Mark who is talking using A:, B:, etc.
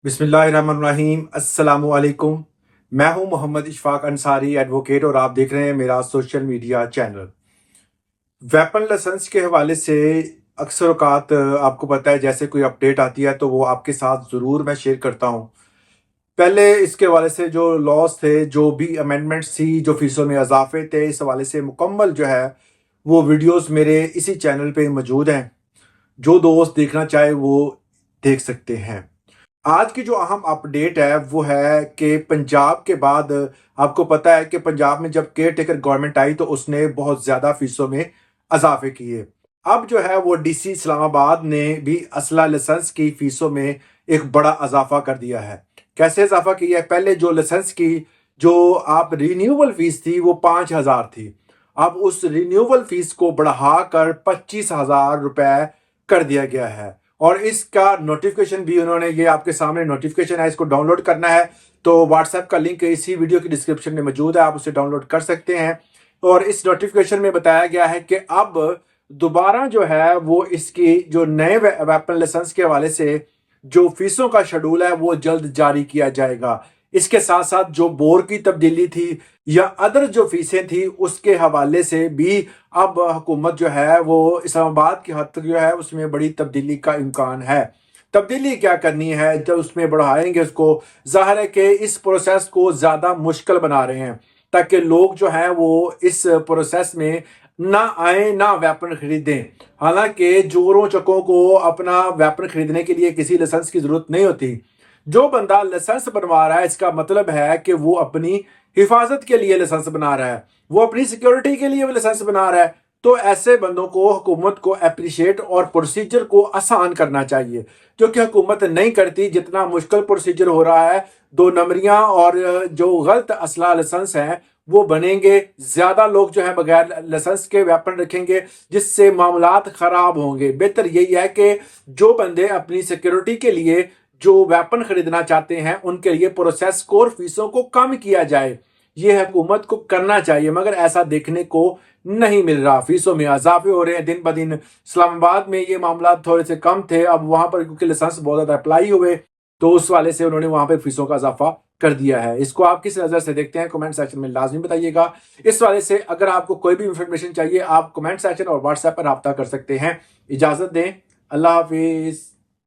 A: बिस्मिल्लाहिर्रहमानिर्रहीम अस्सलाम वालेकुम। मैं हूं मोहम्मद इशफाक अंसारी एडवोकेट और आप देख रहे हैं मेरा social media channel. Weapon licence के हवाले से अक्सर औकात आपको पता है जैसे कोई अपडेट आती है तो वो आपके साथ ज़रूर मैं शेयर करता हूं। पहले इसके हवाले से जो लॉज थे, जो भी अमेंडमेंट्स थी, जो फीसों में इजाफे थे, इस हवाले से मुकम्मल जो है वो वीडियोस मेरे इसी चैनल पे मौजूद हैं। जो दोस्त देखना चाहे वो देख सकते हैं। आज की जो अहम अपडेट है वो है कि पंजाब के बाद आपको पता है कि पंजाब में जब केयर टेकर गवर्नमेंट आई तो उसने बहुत ज़्यादा फीसों में इजाफे किए। अब जो है वो डीसी इस्लामाबाद ने भी असला लाइसेंस की फीसों में एक बड़ा इजाफा कर दिया है। कैसे इजाफा किया है? पहले जो लाइसेंस की जो आप रिन्यूअल फीस थी वो 5,000 थी। अब उस रिन्यूअल फीस को बढ़ाकर 25,000 रुपए कर दिया गया है और इसका नोटिफिकेशन भी उन्होंने, ये आपके सामने नोटिफिकेशन है, इसको डाउनलोड करना है तो व्हाट्सएप का लिंक इसी वीडियो की डिस्क्रिप्शन में मौजूद है, आप उसे डाउनलोड कर सकते हैं। और इस नोटिफिकेशन में बताया गया है कि अब दोबारा जो है वो इसकी जो नए वेपन लाइसेंस के हवाले से जो फीसों का शेड्यूल है वो जल्द जारी किया जाएगा। इसके साथ साथ जो बोर की तब्दीली थी या अदर जो फीसें थी उसके हवाले से भी अब हुकूमत जो है वो इस्लामाबाद की हद तक जो है उसमें बड़ी तब्दीली का इम्कान है। तब्दीली क्या करनी है, जब उसमें बढ़ाएंगे उसको, जाहिर है कि इस प्रोसेस को ज़्यादा मुश्किल बना रहे हैं ताकि लोग जो हैं वो इस प्रोसेस में ना आए, ना वेपन खरीदें। हालांकि जोरों चकों को अपना वेपन खरीदने के लिए किसी लाइसेंस की ज़रूरत नहीं होती। जो बंदा लाइसेंस बनवा रहा है इसका मतलब है कि वो अपनी हिफाजत के लिए लाइसेंस बना रहा है, वो अपनी सिक्योरिटी के लिए लाइसेंस बना रहा है। तो ऐसे बंदों को हुकूमत को अप्रिशिएट और प्रोसीजर को आसान करना चाहिए, जो कि हुकूमत नहीं करती। जितना मुश्किल प्रोसीजर हो रहा है, 2 नंबरियां और जो गलत असला लाइसेंस हैं वो बनेंगे, ज्यादा लोग जो है बगैर लाइसेंस के वेपन रखेंगे जिससे मामलात खराब होंगे। बेहतर यही है कि जो बंदे अपनी सिक्योरिटी के लिए जो वेपन खरीदना चाहते हैं उनके लिए प्रोसेस को और फीसों को कम किया जाए। ये हुकूमत को करना चाहिए, मगर ऐसा देखने को नहीं मिल रहा। फीसों में इजाफे हो रहे हैं दिन ब दिन। इस्लामाबाद में ये मामला थोड़े से कम थे, अब वहां पर क्योंकि लाइसेंस बहुत ज्यादा अप्लाई हुए तो उस वाले से उन्होंने वहां पर फीसों का इजाफा कर दिया है। इसको आप किस नजर से देखते हैं कमेंट सेक्शन में लाजमी बताइएगा। इस वाले से अगर आपको कोई भी इंफॉर्मेशन चाहिए आप कमेंट सेक्शन और व्हाट्सएप पर रब्ता कर सकते हैं। इजाजत दें, अल्लाह हाफिज।